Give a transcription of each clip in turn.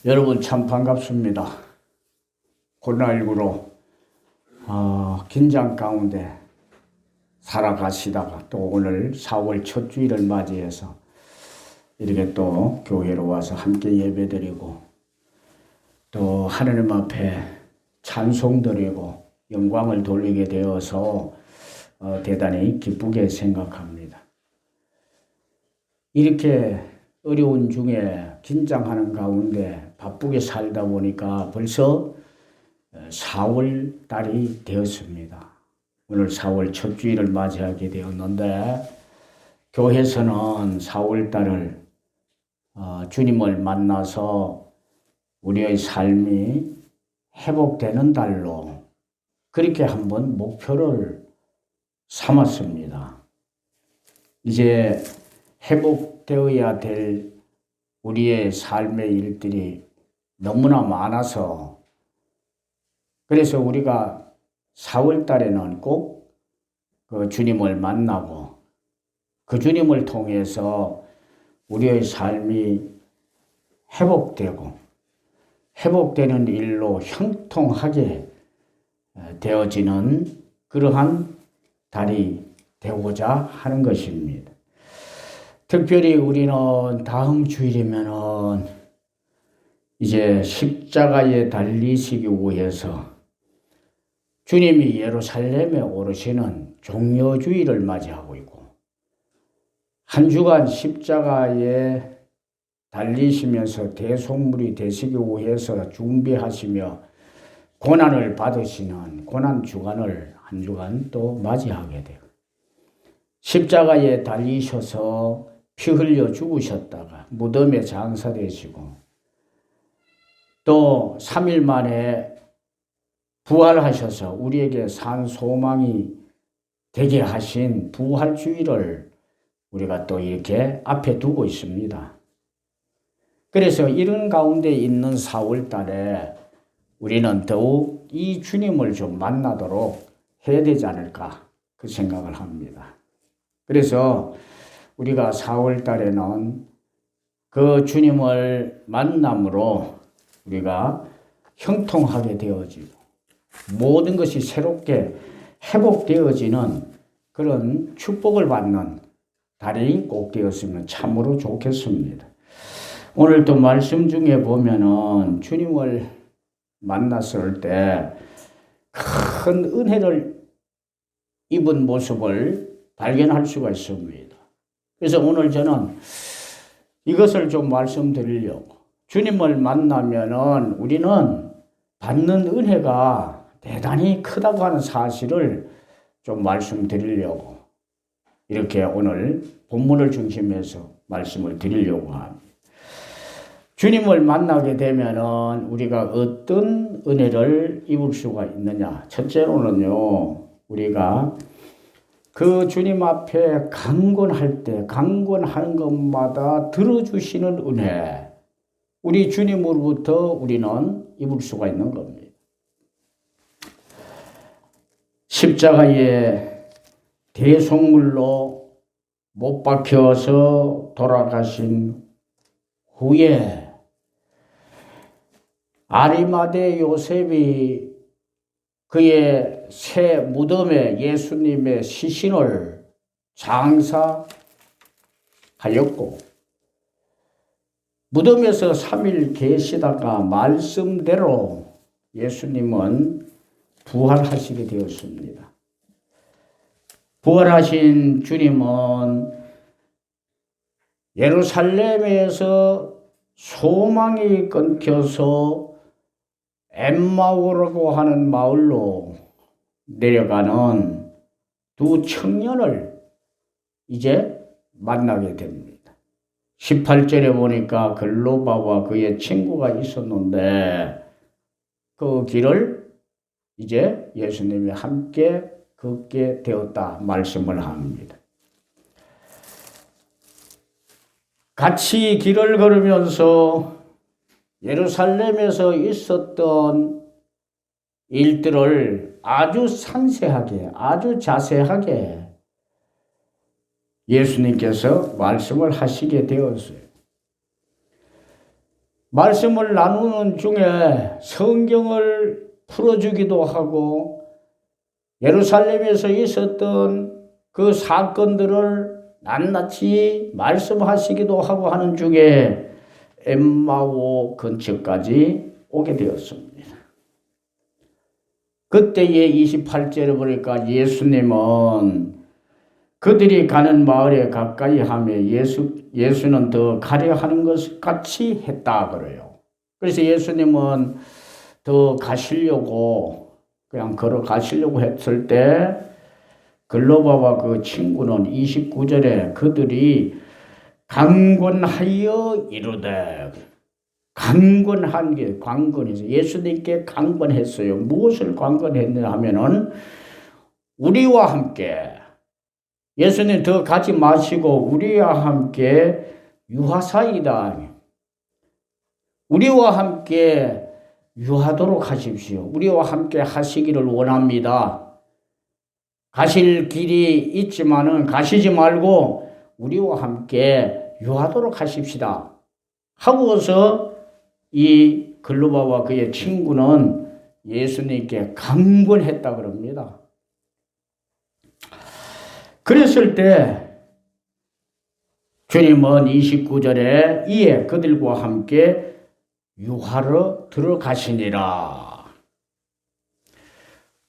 여러분 참 반갑습니다. 코로나19로 긴장 가운데 살아가시다가 또 오늘 4월 첫 주일을 맞이해서 이렇게 또 교회로 와서 함께 예배드리고 또 하나님 앞에 찬송드리고 영광을 돌리게 되어서 대단히 기쁘게 생각합니다. 이렇게 어려운 중에 긴장하는 가운데 바쁘게 살다 보니까 벌써 4월 달이 되었습니다. 오늘 4월 첫 주일을 맞이하게 되었는데 교회에서는 4월 달을 주님을 만나서 우리의 삶이 회복되는 달로 그렇게 한번 목표를 삼았습니다. 이제 회복되어야 될 우리의 삶의 일들이 너무나 많아서 그래서 우리가 4월 달에는 꼭 그 주님을 만나고 그 주님을 통해서 우리의 삶이 회복되는 일로 형통하게 되어지는 그러한 달이 되고자 하는 것입니다. 특별히 우리는 다음 주일이면은 이제 십자가에 달리시기 위해서 주님이 예루살렘에 오르시는 종려주일을 맞이하고 있고 한 주간 십자가에 달리시면서 대속물이 되시기 위해서 준비하시며 고난을 받으시는 고난주간을 한 주간 또 맞이하게 돼요. 십자가에 달리셔서 피 흘려 죽으셨다가 무덤에 장사되시고 또 3일 만에 부활하셔서 우리에게 산 소망이 되게 하신 부활주의를 우리가 또 이렇게 앞에 두고 있습니다. 그래서 이런 가운데 있는 4월 달에 우리는 더욱 이 주님을 좀 만나도록 해야 되지 않을까 그 생각을 합니다. 그래서 우리가 4월 달에는 그 주님을 만남으로 우리가 형통하게 되어지고 모든 것이 새롭게 회복되어지는 그런 축복을 받는 달이 꼭 되었으면 참으로 좋겠습니다. 오늘 또 말씀 중에 보면은 주님을 만났을 때 큰 은혜를 입은 모습을 발견할 수가 있습니다. 그래서 오늘 저는 이것을 좀 말씀드리려고 주님을 만나면은 우리는 받는 은혜가 대단히 크다고 하는 사실을 좀 말씀드리려고 이렇게 오늘 본문을 중심해서 말씀을 드리려고 합니다. 주님을 만나게 되면은 우리가 어떤 은혜를 입을 수가 있느냐? 첫째로는요, 우리가 그 주님 앞에 강권할 때, 강권하는 것마다 들어주시는 은혜, 우리 주님으로부터 우리는 입을 수가 있는 겁니다. 십자가에 대속물로 못 박혀서 돌아가신 후에 아리마대 요셉이 그의 새 무덤에 예수님의 시신을 장사하였고 무덤에서 3일 계시다가 말씀대로 예수님은 부활하시게 되었습니다. 부활하신 주님은 예루살렘에서 소망이 끊겨서 엠마오라고 하는 마을로 내려가는 두 청년을 이제 만나게 됩니다. 18절에 보니까 글로바와 그의 친구가 있었는데 그 길을 이제 예수님이 함께 걷게 되었다 말씀을 합니다. 같이 길을 걸으면서 예루살렘에서 있었던 일들을 아주 상세하게, 아주 자세하게 예수님께서 말씀을 하시게 되었어요. 말씀을 나누는 중에 성경을 풀어주기도 하고 예루살렘에서 있었던 그 사건들을 낱낱이 말씀하시기도 하고 하는 중에 엠마오 근처까지 오게 되었습니다. 그때의 28절에 보니까 예수님은 그들이 가는 마을에 가까이 하며 예수는 더 가려 하는 것 같이 했다 그래요. 그래서 예수님은 더 가시려고 그냥 걸어가시려고 했을 때 글로바와 그 친구는 29절에 그들이 강권하여 이르되, 강권한 게 강권해서 예수님께 강권했어요. 무엇을 강권했냐 하면은 우리와 함께 예수님 더 가지 마시고 우리와 함께 유하사이다. 우리와 함께 유하도록 하십시오. 우리와 함께 하시기를 원합니다. 가실 길이 있지만은 가시지 말고 우리와 함께 유하도록 하십시다. 하고서 이 글로바와 그의 친구는 예수님께 강권했다 그럽니다. 그랬을 때 주님은 29절에 이에 그들과 함께 유하러 들어가시니라.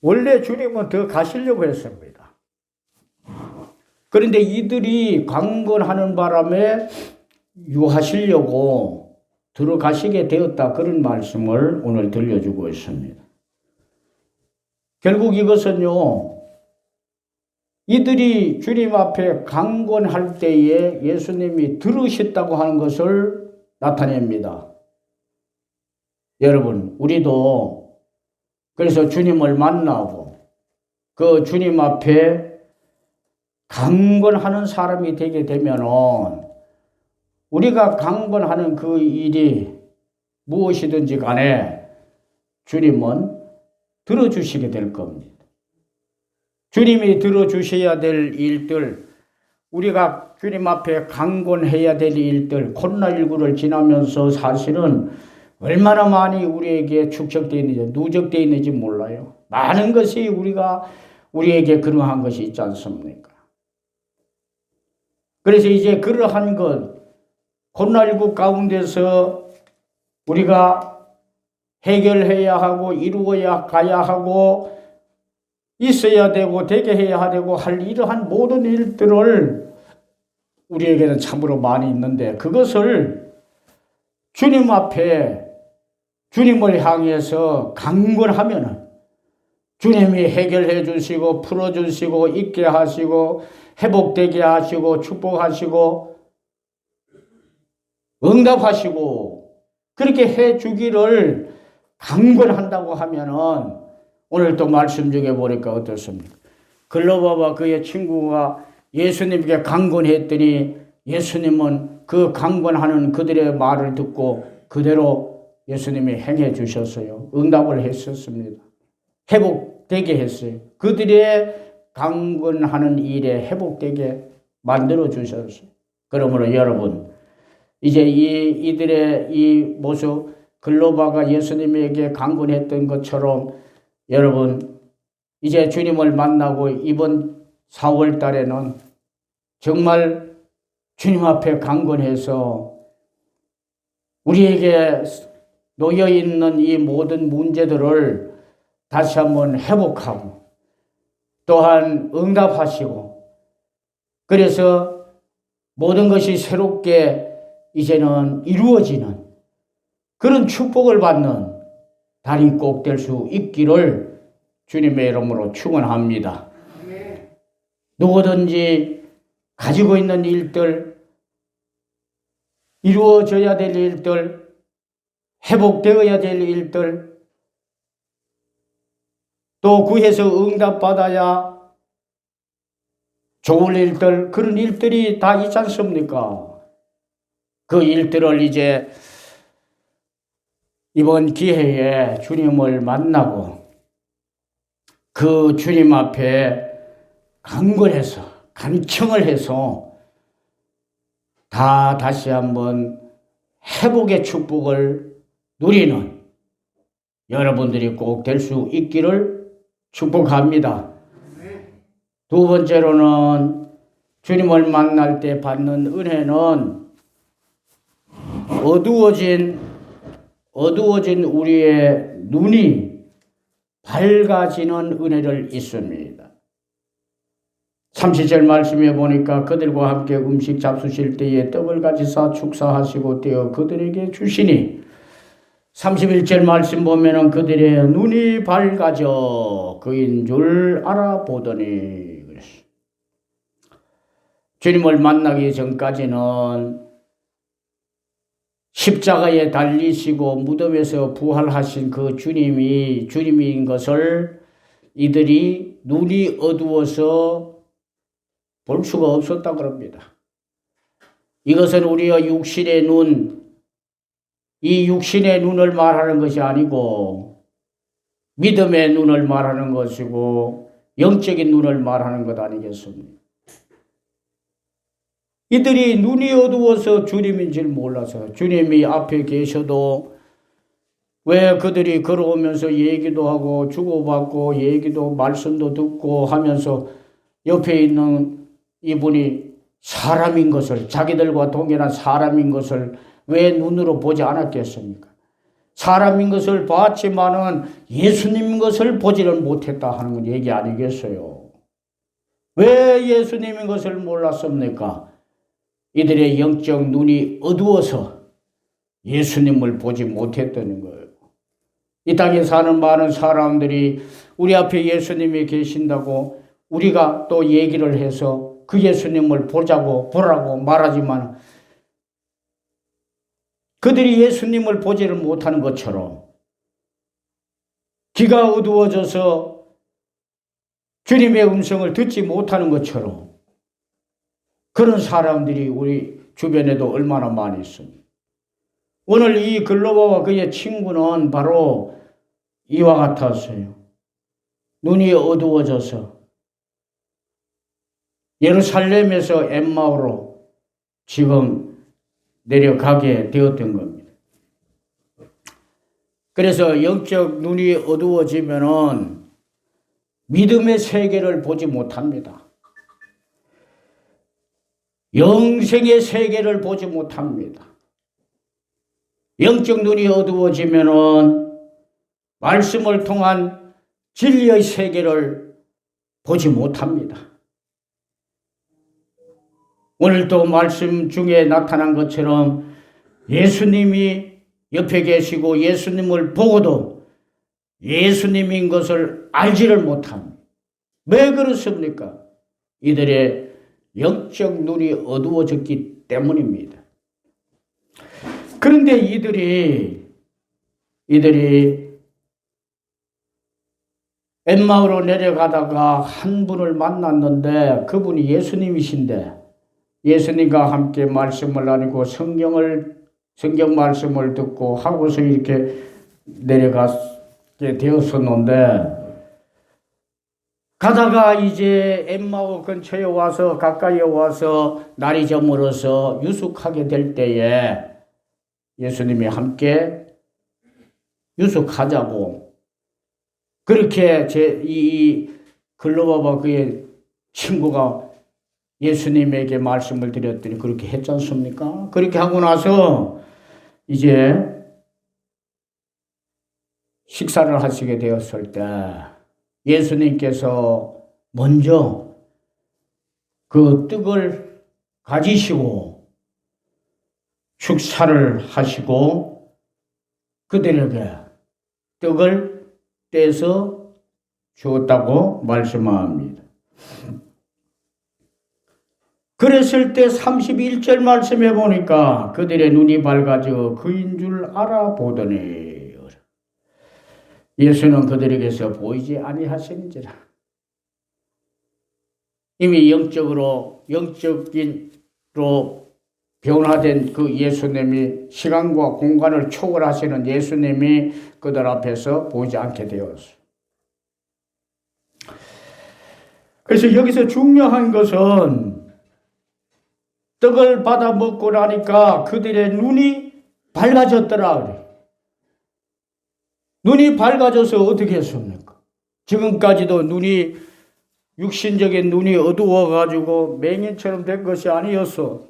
원래 주님은 더 가시려고 했습니다. 그런데 이들이 강권하는 바람에 유하시려고 들어가시게 되었다. 그런 말씀을 오늘 들려주고 있습니다. 결국 이것은요, 이들이 주님 앞에 강권할 때에 예수님이 들으셨다고 하는 것을 나타냅니다. 여러분, 우리도 그래서 주님을 만나고 그 주님 앞에 강권하는 사람이 되게 되면은 우리가 강권하는 그 일이 무엇이든지 간에 주님은 들어주시게 될 겁니다. 주님이 들어주셔야 될 일들, 우리가 주님 앞에 강권해야 될 일들, 코로나19를 지나면서 사실은 얼마나 많이 우리에게 축적되어 있는지, 누적되어 있는지 몰라요. 많은 것이 우리에게 그러한 것이 있지 않습니까? 그래서 이제 그러한 것, 코로나19 가운데서 우리가 해결해야 하고 이루어야 가야 하고 있어야 되고 되게 해야 되고 할 이러한 모든 일들을 우리에게는 참으로 많이 있는데 그것을 주님 앞에 주님을 향해서 강권하면은 주님이 해결해 주시고 풀어 주시고 있게 하시고 회복되게 하시고 축복하시고 응답하시고 그렇게 해 주기를 강권한다고 하면은 오늘 또 말씀 중에 보니까 어떻습니까? 글로바와 그의 친구가 예수님께 강권했더니 예수님은 그 강권하는 그들의 말을 듣고 그대로 예수님이 행해 주셨어요. 응답을 했었습니다. 회복되게 했어요. 그들의 강권하는 일에 회복되게 만들어 주셨어요. 그러므로 여러분, 이제 이들의 이 모습, 글로바가 예수님에게 강권했던 것처럼 여러분, 이제 주님을 만나고 이번 4월 달에는 정말 주님 앞에 강권해서 우리에게 놓여있는 이 모든 문제들을 다시 한번 회복하고 또한 응답하시고 그래서 모든 것이 새롭게 이제는 이루어지는 그런 축복을 받는 달이 꼭 될 수 있기를 주님의 이름으로 축원합니다. 누구든지 가지고 있는 일들, 이루어져야 될 일들, 회복되어야 될 일들, 또 구해서 응답받아야 좋은 일들, 그런 일들이 다 있지 않습니까? 그 일들을 이제 이번 기회에 주님을 만나고 그 주님 앞에 강권해서 간청을 해서 다 다시 한번 회복의 축복을 누리는 여러분들이 꼭 될 수 있기를 축복합니다. 두 번째로는 주님을 만날 때 받는 은혜는 어두워진 우리의 눈이 밝아지는 은혜를 있습니다. 30절 말씀에 보니까 그들과 함께 음식 잡수실 때에 떡을 가지사 축사하시고 떼어 그들에게 주시니 31절 말씀 보면은 그들의 눈이 밝아져 그인 줄 알아보더니 그랬어. 주님을 만나기 전까지는 십자가에 달리시고 무덤에서 부활하신 그 주님인 것을 이들이 눈이 어두워서 볼 수가 없었다 그럽니다. 이것은 우리의 육신의 눈, 이 육신의 눈을 말하는 것이 아니고 믿음의 눈을 말하는 것이고 영적인 눈을 말하는 것 아니겠습니까? 이들이 눈이 어두워서 주님인 줄 몰라서 주님이 앞에 계셔도 왜 그들이 걸어오면서 얘기도 하고 주고받고 얘기도 말씀도 듣고 하면서 옆에 있는 이분이 사람인 것을 자기들과 동일한 사람인 것을 왜 눈으로 보지 않았겠습니까? 사람인 것을 봤지만은 예수님인 것을 보지를 못했다 하는 건 얘기 아니겠어요? 왜 예수님인 것을 몰랐습니까? 이들의 영적 눈이 어두워서 예수님을 보지 못했다는 거예요. 이 땅에 사는 많은 사람들이 우리 앞에 예수님이 계신다고 우리가 또 얘기를 해서 그 예수님을 보라고 말하지만 그들이 예수님을 보지를 못하는 것처럼 귀가 어두워져서 주님의 음성을 듣지 못하는 것처럼 그런 사람들이 우리 주변에도 얼마나 많이 있습니다. 오늘 이 글로바와 그의 친구는 바로 이와 같았어요. 눈이 어두워져서 예루살렘에서 엠마오로 지금 내려가게 되었던 겁니다. 그래서 영적 눈이 어두워지면은 믿음의 세계를 보지 못합니다. 영생의 세계를 보지 못합니다. 영적 눈이 어두워지면은 말씀을 통한 진리의 세계를 보지 못합니다. 오늘도 말씀 중에 나타난 것처럼 예수님이 옆에 계시고 예수님을 보고도 예수님인 것을 알지를 못합니다. 왜 그렇습니까? 이들의 영적 눈이 어두워졌기 때문입니다. 그런데 이들이 엠마오로 내려가다가 한 분을 만났는데 그분이 예수님이신데 예수님과 함께 말씀을 나누고 성경 말씀을 듣고 하고서 이렇게 내려가게 되었었는데 가다가 이제 엠마오 근처에 와서 가까이에 와서 날이 저물어서 유숙하게 될 때에 예수님이 함께 유숙하자고 그렇게 이 글로바바 그의 친구가 예수님에게 말씀을 드렸더니 그렇게 했지 않습니까? 그렇게 하고 나서 이제 식사를 하시게 되었을 때 예수님께서 먼저 그 떡을 가지시고 축사를 하시고 그들에게 떡을 떼서 주었다고 말씀합니다. 그랬을 때 31절 말씀해 보니까 그들의 눈이 밝아져 그인 줄 알아보더니 예수는 그들에게서 보이지 아니하시는지라. 이미 영적으로 변화된 그 예수님이 시간과 공간을 초월하시는 예수님이 그들 앞에서 보이지 않게 되었어요. 그래서 여기서 중요한 것은 떡을 받아 먹고 나니까 그들의 눈이 밝아졌더라 그래. 눈이 밝아져서 어떻게 했습니까? 지금까지도 눈이 육신적인 눈이 어두워가지고 맹인처럼 된 것이 아니었어.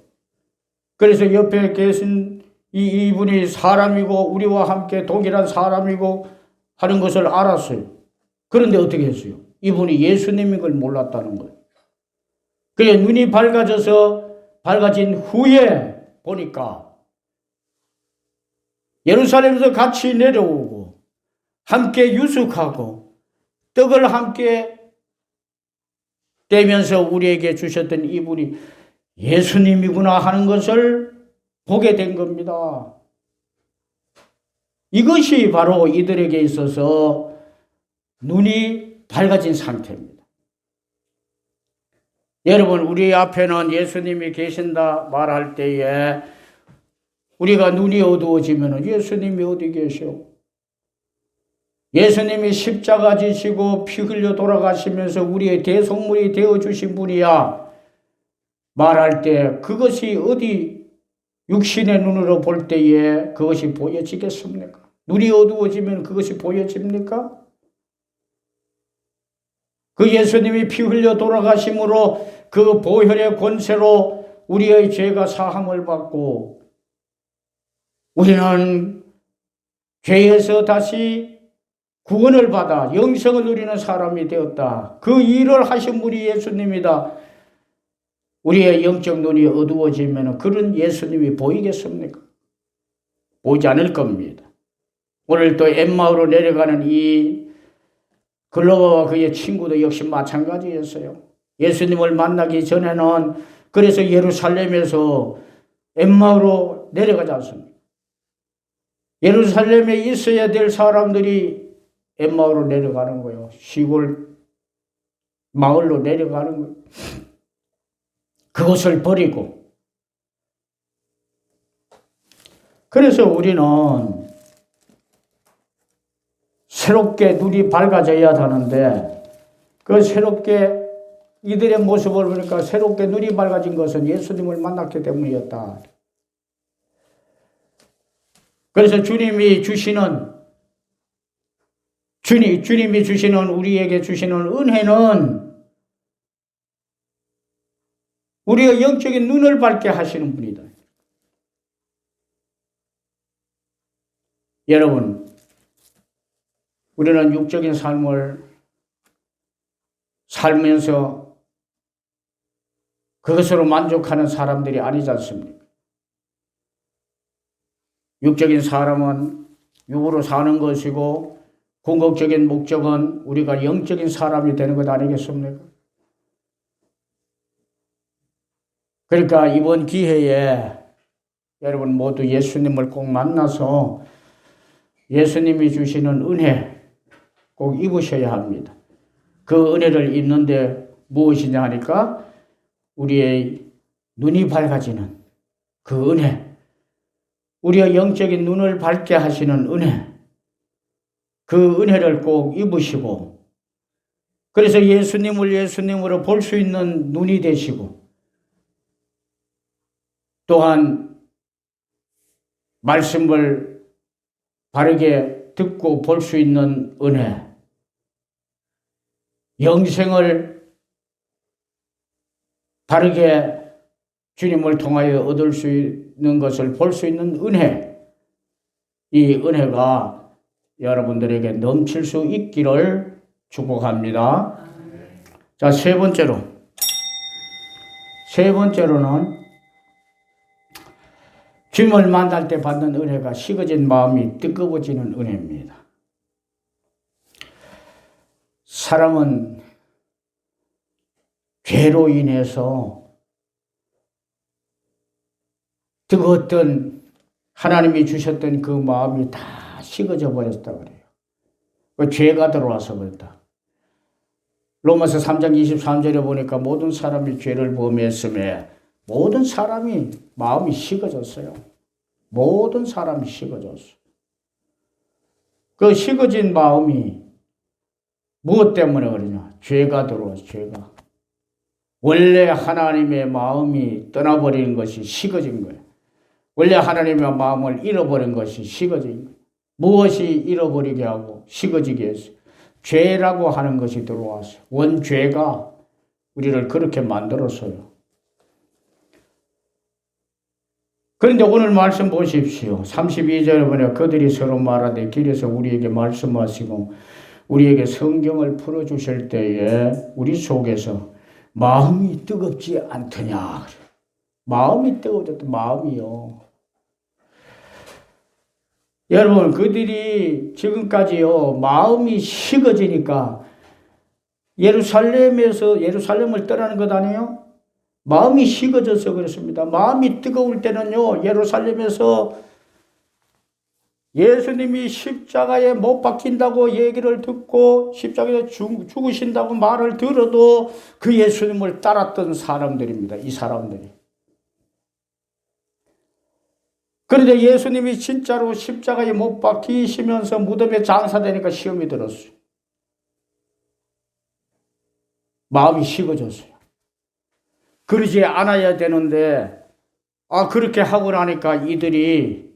그래서 옆에 계신 이분이 사람이고 우리와 함께 동일한 사람이고 하는 것을 알았어요. 그런데 어떻게 했어요? 이분이 예수님인 걸 몰랐다는 거예요. 그래 눈이 밝아진 후에 보니까 예루살렘에서 같이 내려오고 함께 유숙하고 떡을 함께 떼면서 우리에게 주셨던 이분이 예수님이구나 하는 것을 보게 된 겁니다. 이것이 바로 이들에게 있어서 눈이 밝아진 상태입니다. 여러분, 우리 앞에는 예수님이 계신다 말할 때에 우리가 눈이 어두워지면 예수님이 어디 계셔? 예수님이 십자가 지시고 피 흘려 돌아가시면서 우리의 대속물이 되어주신 분이야 말할 때 그것이 어디 육신의 눈으로 볼 때에 그것이 보여지겠습니까? 눈이 어두워지면 그것이 보여집니까? 그 예수님이 피 흘려 돌아가심으로 그 보혈의 권세로 우리의 죄가 사함을 받고 우리는 죄에서 다시 구원을 받아 영생을 누리는 사람이 되었다. 그 일을 하신 분이 예수님이다. 우리의 영적 눈이 어두워지면 그런 예수님이 보이겠습니까? 보이지 않을 겁니다. 오늘 또 엠마오로 내려가는 이 글로바와 그의 친구도 역시 마찬가지였어요. 예수님을 만나기 전에는 그래서 예루살렘에서 엠마오로 내려가지 않습니까? 예루살렘에 있어야 될 사람들이 엠마오로 내려가는 거예요. 시골 마을로 내려가는 거예요. 그것을 버리고. 그래서 우리는 새롭게 눈이 밝아져야 하는데 그 새롭게 이들의 모습을 보니까 새롭게 눈이 밝아진 것은 예수님을 만났기 때문이었다. 그래서 주님이 주시는 우리에게 주시는 은혜는 우리의 영적인 눈을 밝게 하시는 분이다. 여러분, 우리는 육적인 삶을 살면서 그것으로 만족하는 사람들이 아니지 않습니까? 육적인 사람은 육으로 사는 것이고 궁극적인 목적은 우리가 영적인 사람이 되는 것 아니겠습니까? 그러니까 이번 기회에 여러분 모두 예수님을 꼭 만나서 예수님이 주시는 은혜 꼭 입으셔야 합니다. 그 은혜를 입는데 무엇이냐 하니까 우리의 눈이 밝아지는 그 은혜, 우리의 영적인 눈을 밝게 하시는 은혜, 그 은혜를 꼭 입으시고 그래서 예수님을 예수님으로 볼 수 있는 눈이 되시고 또한 말씀을 바르게 듣고 볼 수 있는 은혜, 영생을 바르게 주님을 통하여 얻을 수 있는 것을 볼 수 있는 은혜, 이 은혜가 여러분들에게 넘칠 수 있기를 축복합니다. 자, 세 번째로는 주님을 만날 때 받는 은혜가 식어진 마음이 뜨거워지는 은혜입니다. 사람은 죄로 인해서 뜨거웠던 하나님이 주셨던 그 마음이 다 식어져 버렸다 그래요. 죄가 들어와서 그렇다. 로마서 3장 23절에 보니까 모든 사람이 죄를 범했음에 모든 사람이 마음이 식어졌어요. 모든 사람이 식어졌어. 그 식어진 마음이 무엇 때문에 그러냐? 죄가 들어와서 죄가. 원래 하나님의 마음이 떠나버리는 것이 식어진 거예요. 원래 하나님의 마음을 잃어버린 것이 식어진 거예요. 무엇이 잃어버리게 하고 식어지게 했어요? 죄라고 하는 것이 들어왔어요. 원죄가 우리를 그렇게 만들었어요. 그런데 오늘 말씀 보십시오. 32절에 보면 그들이 서로 말하되 길에서 우리에게 말씀하시고 우리에게 성경을 풀어주실 때에 우리 속에서 마음이 뜨겁지 않더냐. 마음이 뜨거워졌다. 마음이요. 여러분 그들이 지금까지요 마음이 식어지니까 예루살렘을 떠나는 것 아니에요? 마음이 식어져서 그렇습니다. 마음이 뜨거울 때는요 예루살렘에서 예수님이 십자가에 못 박힌다고 얘기를 듣고 십자가에 죽으신다고 말을 들어도 그 예수님을 따랐던 사람들입니다. 이 사람들이. 그런데 예수님이 진짜로 십자가에 못 박히시면서 무덤에 장사되니까 시험이 들었어요. 마음이 식어졌어요. 그러지 않아야 되는데 그렇게 하고 나니까 이들이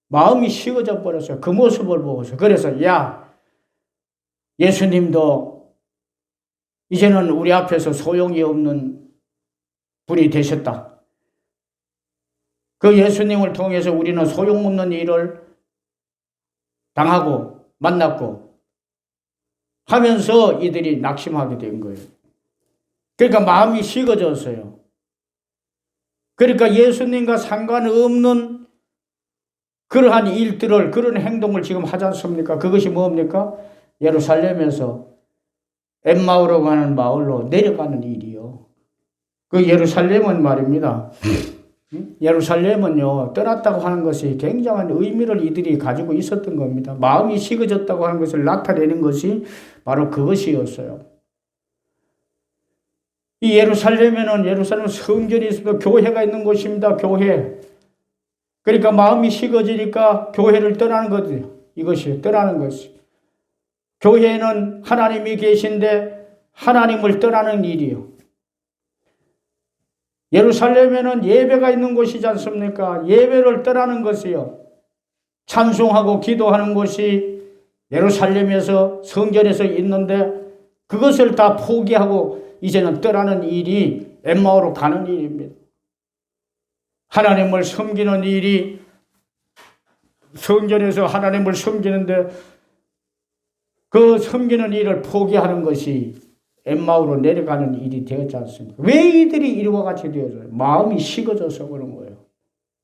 마음이 식어져 버렸어요. 그 모습을 보고서. 그래서 야 예수님도 이제는 우리 앞에서 소용이 없는 분이 되셨다. 그 예수님을 통해서 우리는 소용없는 일을 당하고 만났고 하면서 이들이 낙심하게 된 거예요. 그러니까 마음이 식어졌어요. 그러니까 예수님과 상관없는 그러한 일들을, 그런 행동을 지금 하지 않습니까? 그것이 뭡니까? 예루살렘에서 엠마오로 가는 마을로 내려가는 일이요. 그 예루살렘은 말입니다. 예루살렘은요, 떠났다고 하는 것이 굉장한 의미를 이들이 가지고 있었던 겁니다. 마음이 식어졌다고 하는 것을 나타내는 것이 바로 그것이었어요. 이 예루살렘에는 예루살렘 성전이 있습니다. 교회가 있는 곳입니다. 교회. 그러니까 마음이 식어지니까 교회를 떠나는 거죠. 이것이 떠나는 것이. 교회에는 하나님이 계신데 하나님을 떠나는 일이요. 예루살렘에는 예배가 있는 곳이지 않습니까? 예배를 떠나는 것이요. 찬송하고 기도하는 곳이 예루살렘에서 성전에서 있는데 그것을 다 포기하고 이제는 떠나는 일이 엠마오로 가는 일입니다. 하나님을 섬기는 일이 성전에서 하나님을 섬기는데 그 섬기는 일을 포기하는 것이 엠마오로 내려가는 일이 되었지 않습니까? 왜 이들이 이와 같이 되었어요? 마음이 식어져서 그런 거예요.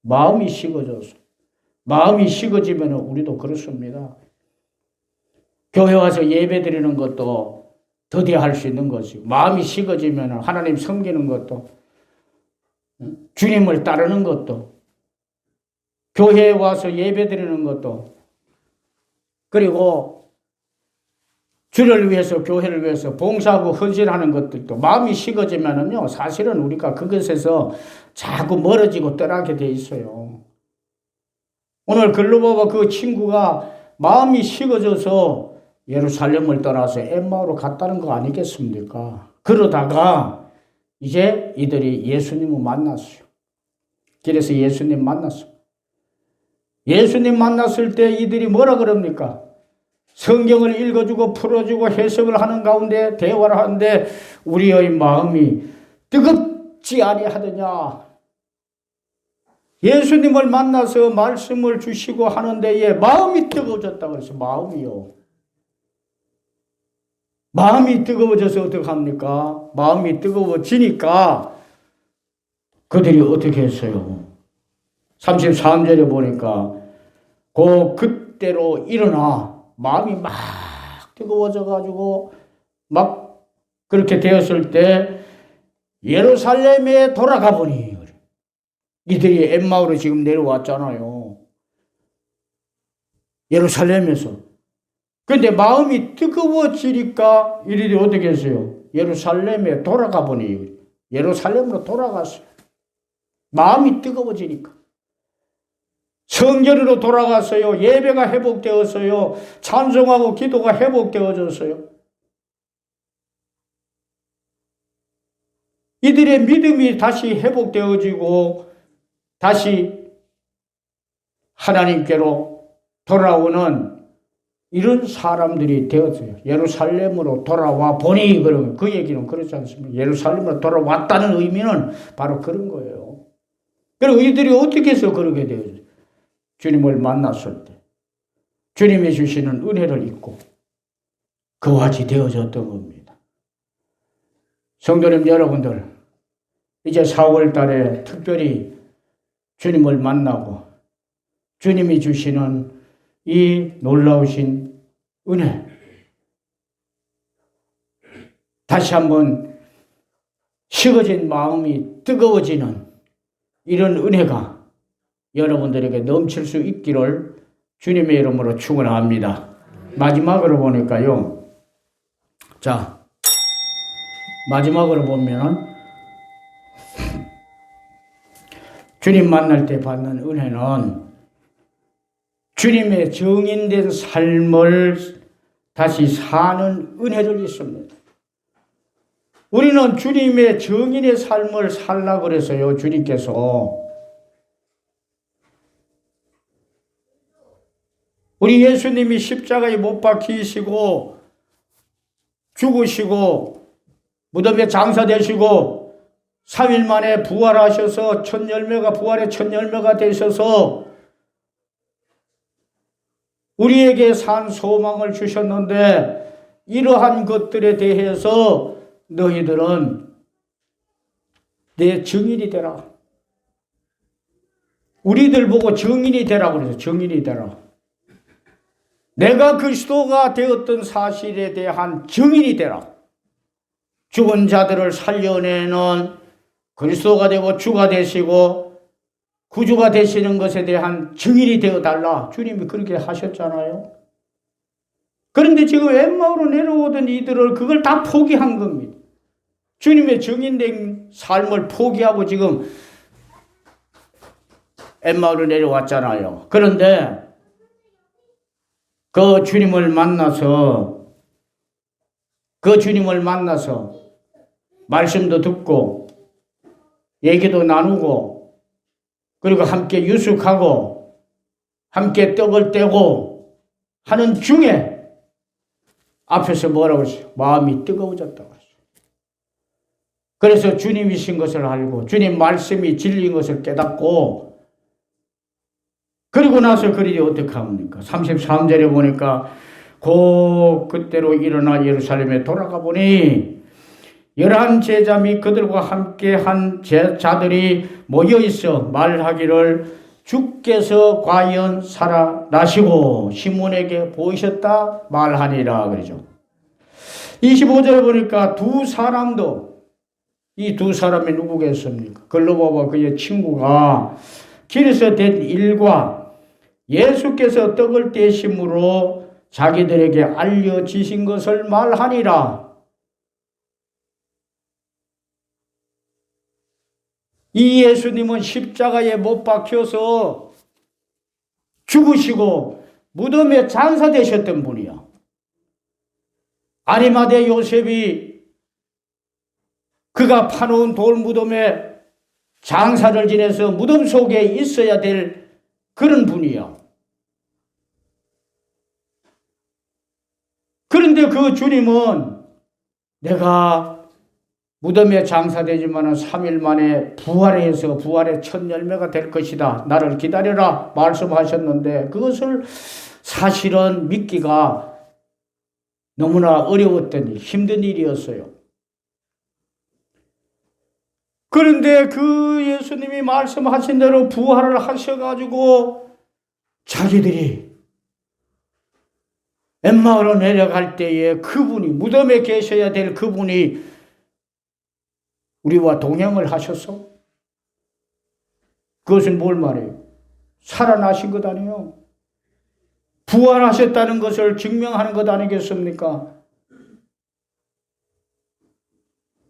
마음이 식어져서. 마음이 식어지면 우리도 그렇습니다. 교회 와서 예배 드리는 것도 더디할 수 있는 것이고 마음이 식어지면 하나님 섬기는 것도 주님을 따르는 것도 교회에 와서 예배 드리는 것도 그리고 주를 위해서 교회를 위해서 봉사하고 헌신하는 것들도 마음이 식어지면은요 사실은 우리가 그것에서 자꾸 멀어지고 떠나게 돼 있어요. 오늘 글로버가 그 친구가 마음이 식어져서 예루살렘을 떠나서 엠마오로 갔다는 거 아니겠습니까? 그러다가 이제 이들이 예수님을 만났어요. 길에서 예수님 만났어요. 예수님 만났을 때 이들이 뭐라 그럽니까? 성경을 읽어주고 풀어주고 해석을 하는 가운데 대화를 하는데 우리의 마음이 뜨겁지 아니하더냐. 예수님을 만나서 말씀을 주시고 하는 데에 마음이 뜨거워졌다고 그래서 마음이요. 마음이 뜨거워져서 어떡합니까? 마음이 뜨거워지니까 그들이 어떻게 했어요? 33절에 보니까 그때로 일어나 마음이 막 뜨거워져가지고 막 그렇게 되었을 때 예루살렘에 돌아가 보니 이들이 엠마오로 지금 내려왔잖아요. 예루살렘에서. 근데 마음이 뜨거워지니까 이들이 어떻게 했어요? 예루살렘에 돌아가 보니 예루살렘으로 돌아갔어요. 마음이 뜨거워지니까. 성전으로 돌아갔어요. 예배가 회복되었어요. 찬송하고 기도가 회복되어졌어요. 이들의 믿음이 다시 회복되어지고 다시 하나님께로 돌아오는 이런 사람들이 되었어요. 예루살렘으로 돌아와 보니, 그러면 그 얘기는 그렇지 않습니까? 예루살렘으로 돌아왔다는 의미는 바로 그런 거예요. 그리고 이들이 어떻게 해서 그러게 되었어요? 주님을 만났을 때 주님이 주시는 은혜를 잊고 그와 같이 되어졌던 겁니다. 성도님 여러분들, 이제 4월 달에 특별히 주님을 만나고 주님이 주시는 이 놀라우신 은혜, 다시 한번 식어진 마음이 뜨거워지는 이런 은혜가 여러분들에게 넘칠 수 있기를 주님의 이름으로 축원합니다. 마지막으로 보니까요. 자, 마지막으로 보면은 주님 만날 때 받는 은혜는 주님의 정인된 삶을 다시 사는 은혜를 있습니다. 우리는 주님의 정인의 삶을 살라 그래서요. 주님께서 우리 예수님이 십자가에 못 박히시고 죽으시고 무덤에 장사되시고 3일 만에 부활하셔서 첫 열매가 부활의 첫 열매가 되셔서 우리에게 산 소망을 주셨는데 이러한 것들에 대해서 너희들은 내 증인이 되라. 우리들 보고 증인이 되라 그래서 증인이 되라. 내가 그리스도가 되었던 사실에 대한 증인이 되라. 죽은 자들을 살려내는 그리스도가 되고 주가 되시고 구주가 되시는 것에 대한 증인이 되어달라. 주님이 그렇게 하셨잖아요. 그런데 지금 엠마오로 내려오던 이들을 그걸 다 포기한 겁니다. 주님의 증인된 삶을 포기하고 지금 엠마오로 내려왔잖아요. 그런데 그 주님을 만나서 말씀도 듣고 얘기도 나누고 그리고 함께 유숙하고 함께 떡을 떼고 하는 중에 앞에서 뭐라고 했어요? 마음이 뜨거워졌다고 했어요. 그래서 주님이신 것을 알고 주님 말씀이 진리인 것을 깨닫고 그리고 나서 그들이 어떻게 합니까? 33절에 보니까 그때로 일어나 예루살렘에 돌아가 보니 11 제자 및 그들과 함께 한 자들이 모여 있어 말하기를 주께서 과연 살아나시고 시몬에게 보이셨다 말하니라 그러죠. 25절에 보니까 이 두 사람이 누구겠습니까? 글로바와 그의 친구가 길에서 된 일과 예수께서 떡을 떼심으로 자기들에게 알려지신 것을 말하니라. 이 예수님은 십자가에 못 박혀서 죽으시고 무덤에 장사되셨던 분이야. 아리마대 요셉이 그가 파놓은 돌무덤에 장사를 지내서 무덤 속에 있어야 될 그런 분이야. 그런데 그 주님은 내가 무덤에 장사되지만 3일 만에 부활해서 부활의 첫 열매가 될 것이다. 나를 기다려라 말씀하셨는데 그것을 사실은 믿기가 너무나 어려웠던 힘든 일이었어요. 그런데 그 예수님이 말씀하신 대로 부활을 하셔가지고 자기들이 엠마오로 내려갈 때에 그분이 무덤에 계셔야 될 그분이 우리와 동행을 하셔서 그것은 뭘 말해요? 살아나신 것 아니에요? 부활하셨다는 것을 증명하는 것 아니겠습니까?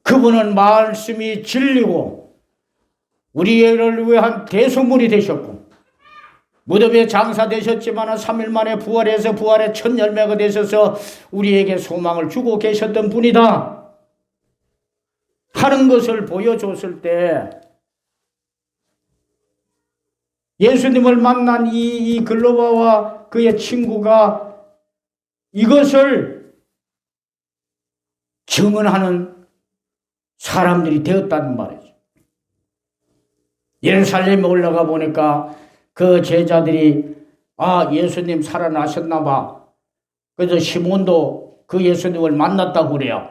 그분은 말씀이 진리고 우리를 위한 대소문이 되셨고 무덤에 장사되셨지만 3일 만에 부활해서 부활의 첫 열매가 되셔서 우리에게 소망을 주고 계셨던 분이다 하는 것을 보여줬을 때 예수님을 만난 이 글로바와 그의 친구가 이것을 증언하는 사람들이 되었다는 말이죠. 예루살렘에 올라가 보니까 그 제자들이 예수님 살아나셨나 봐. 그래서 시몬도 그 예수님을 만났다고 그래요.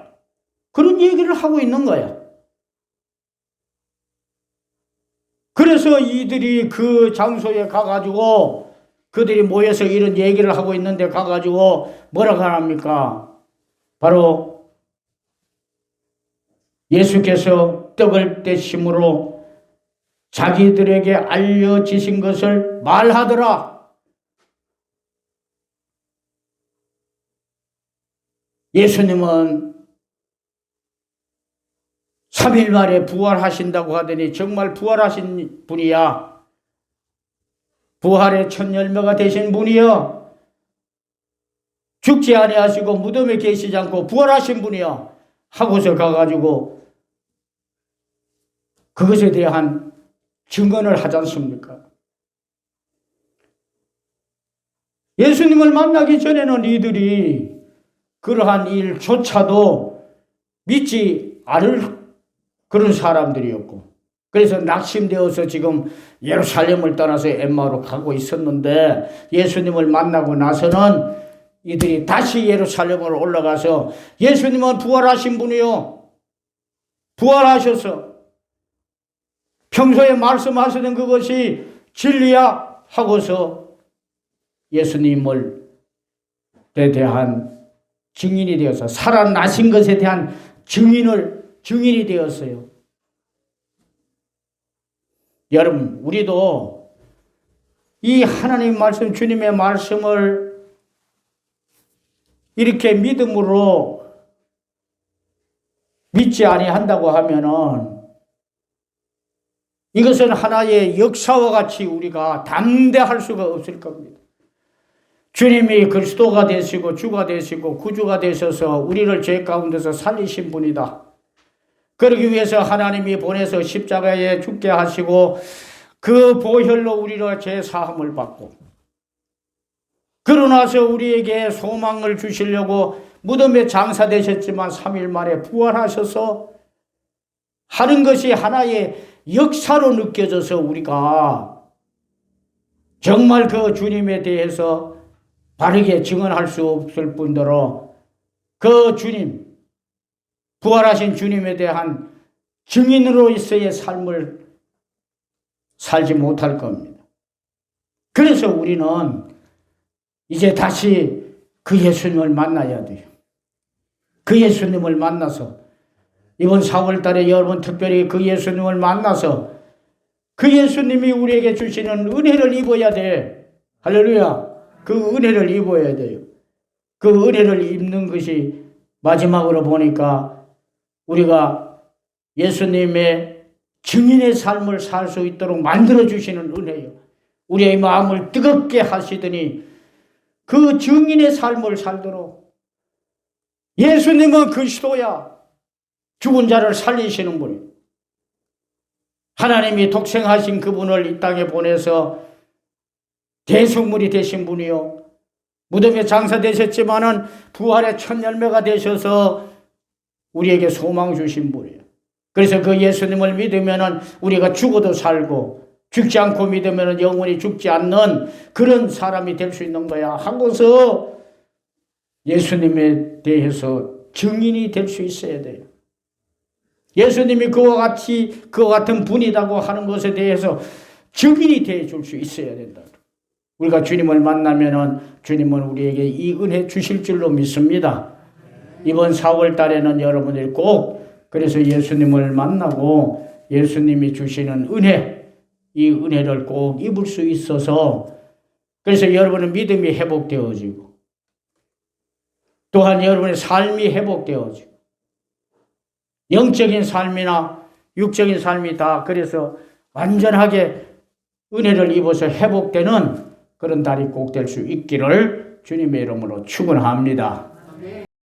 그런 얘기를 하고 있는 거야. 그래서 이들이 그 장소에 가가지고 그들이 모여서 이런 얘기를 하고 있는데 가가지고 뭐라고 합니까? 바로 예수께서 떡을 떼심으로 자기들에게 알려지신 것을 말하더라. 예수님은 3일 만에 부활하신다고 하더니 정말 부활하신 분이야. 부활의 첫 열매가 되신 분이야. 죽지 아니하시고 무덤에 계시지 않고 부활하신 분이야. 하고서 가가지고 그것에 대한 증언을 하지 않습니까? 예수님을 만나기 전에는 이들이 그러한 일조차도 믿지 않을 그런 사람들이었고, 그래서 낙심되어서 지금 예루살렘을 떠나서 엠마오로 가고 있었는데 예수님을 만나고 나서는 이들이 다시 예루살렘으로 올라가서 예수님은 부활하신 분이요. 부활하셔서 평소에 말씀하시던 그것이 진리야 하고서 예수님을 대한 증인이 되어서 살아나신 것에 대한 증인이 되었어요. 여러분, 우리도 이 하나님 말씀, 주님의 말씀을 이렇게 믿음으로 믿지 아니한다고 하면은 이것은 하나의 역사와 같이 우리가 담대할 수가 없을 겁니다. 주님이 그리스도가 되시고 주가 되시고 구주가 되셔서 우리를 죄 가운데서 살리신 분이다. 그러기 위해서 하나님이 보내서 십자가에 죽게 하시고 그 보혈로 우리로 죄 사함을 받고 그러나서 우리에게 소망을 주시려고 무덤에 장사되셨지만 3일 만에 부활하셔서 하는 것이 하나의 역사로 느껴져서 우리가 정말 그 주님에 대해서 바르게 증언할 수 없을 뿐더러 그 주님, 부활하신 주님에 대한 증인으로서의 삶을 살지 못할 겁니다. 그래서 우리는 이제 다시 그 예수님을 만나야 돼요. 그 예수님을 만나서 이번 4월 달에 여러분 특별히 그 예수님을 만나서 그 예수님이 우리에게 주시는 은혜를 입어야 돼. 할렐루야. 그 은혜를 입어야 돼요. 그 은혜를 입는 것이 마지막으로 보니까 우리가 예수님의 증인의 삶을 살 수 있도록 만들어주시는 은혜요. 우리의 마음을 뜨겁게 하시더니 그 증인의 삶을 살도록 예수님은 그리스도야. 죽은 자를 살리시는 분이에요. 하나님이 독생하신 그분을 이 땅에 보내서 대속물이 되신 분이요. 무덤에 장사되셨지만은 부활의 첫 열매가 되셔서 우리에게 소망 주신 분이에요. 그래서 그 예수님을 믿으면은 우리가 죽어도 살고 죽지 않고 믿으면은 영원히 죽지 않는 그런 사람이 될 수 있는 거야 하고서 예수님에 대해서 증인이 될 수 있어야 돼요. 예수님이 그와 같은 분이라고 하는 것에 대해서 증인이 되어 줄 수 있어야 된다. 우리가 주님을 만나면은 주님은 우리에게 이 은혜 주실 줄로 믿습니다. 이번 4월 달에는 여러분들이 꼭 그래서 예수님을 만나고 예수님이 주시는 은혜, 이 은혜를 꼭 입을 수 있어서 그래서 여러분의 믿음이 회복되어지고 또한 여러분의 삶이 회복되어지고 영적인 삶이나 육적인 삶이 다 그래서 완전하게 은혜를 입어서 회복되는 그런 달이 꼭 될 수 있기를 주님의 이름으로 축원합니다.